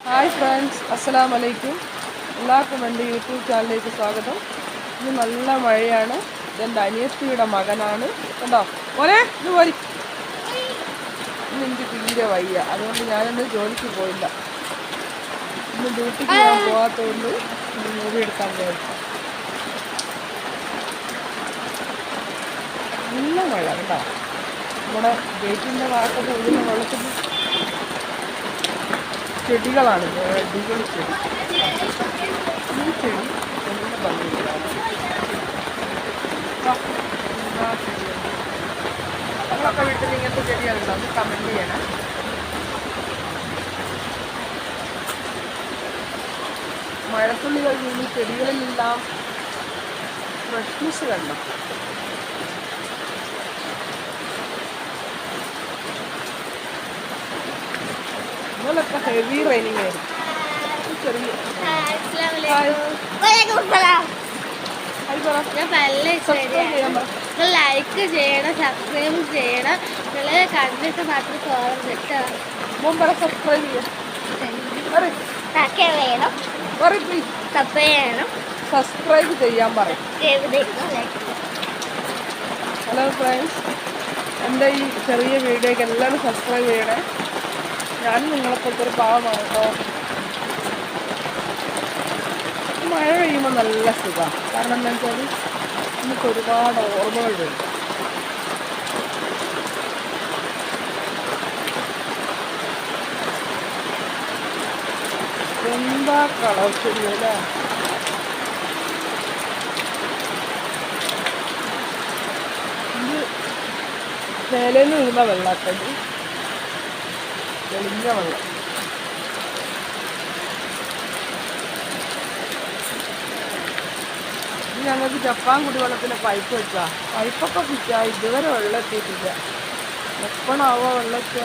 Hi friends, അസ്സലാമു അലൈക്കും. എല്ലാവർക്കും എൻ്റെ യൂട്യൂബ് ചാനലിലേക്ക് സ്വാഗതം. ഇന്ന് നല്ല മഴയാണ്. ഇതെൻ്റെ അനിയത്തിയുടെ മകനാണ്. കണ്ടോ മോനെ, ഇത് പോരി. ഇന്ന് എനിക്ക് തീരെ വയ്യ, അതുകൊണ്ട് ഞാനിന്ന് ജോലിക്ക് പോയില്ല. ഇന്ന് ഡ്യൂട്ടിക്ക് ഞാൻ പോകാത്തതുകൊണ്ട് മൂവി എടുക്കാൻ പോയി. നല്ല മഴ കണ്ടോ. നമ്മുടെ ഗേറ്റിൻ്റെ ഭാഗത്തൊക്കെ ഒഴുകുന്ന വെള്ളത്തിൽ ചെടികളാണ്, അടിപൊളി ചെടി. ഈ ചെടി നല്ല ഭംഗിയാണ്. നിങ്ങളൊക്കെ വീട്ടിൽ ഇങ്ങനത്തെ ചെടികളുണ്ടോ? അത് കമൻറ്റ് ചെയ്യണം. മഴത്തുള്ളികൾ വീണ് ചെടികളിലെല്ലാം ഫ്രഷ്നെസ് കണ്ടോ. ഇന്നലൊക്കെ ഹെവി റെയിനിങ് ആയിരുന്നു. ചെറിയ ലൈക്ക് ചെയ്യണം, സബ്സ്ക്രൈബ് ചെയ്യണം. നിങ്ങളെ കണ്ടിട്ട് മാത്രം കേട്ടോ. സബ്സ്ക്രൈബ് വേണം, സബ്സ്ക്രൈബ് ചെയ്യാൻ പറയും. ഹലോ ഫ്രണ്ട്സ്, എൻ്റെ ഈ ചെറിയ വീഡിയോയ്ക്ക് എല്ലാവരും സബ്സ്ക്രൈബ് ചെയ്യണേ. ഞാനും നിങ്ങളെപ്പോലത്തെ ഒരു പാവമാണ് കേട്ടോ. മഴ പെയ്യുമ്പോൾ നല്ല സുഖമാണ്. കാരണം എന്താ വെച്ചാൽ നമുക്ക് ഒരുപാട് ഓർമ്മകൾ വരും. എന്താ കളർ ചെടിയല്ലേ. ഇത് മേലേന്ന് വീഴുന്ന വെള്ളാക്കല്, തെളിഞ്ഞ വെള്ളം. ഞങ്ങൾക്ക് ജപ്പാൻ കുടിവെള്ളത്തിൻ്റെ പൈപ്പ് വെച്ചാ, പൈപ്പൊക്കെ കിട്ടാ, ഇതുവരെ വെള്ളം എത്തിയിട്ടില്ല. എപ്പോഴാവോ വെള്ളം എത്തുക.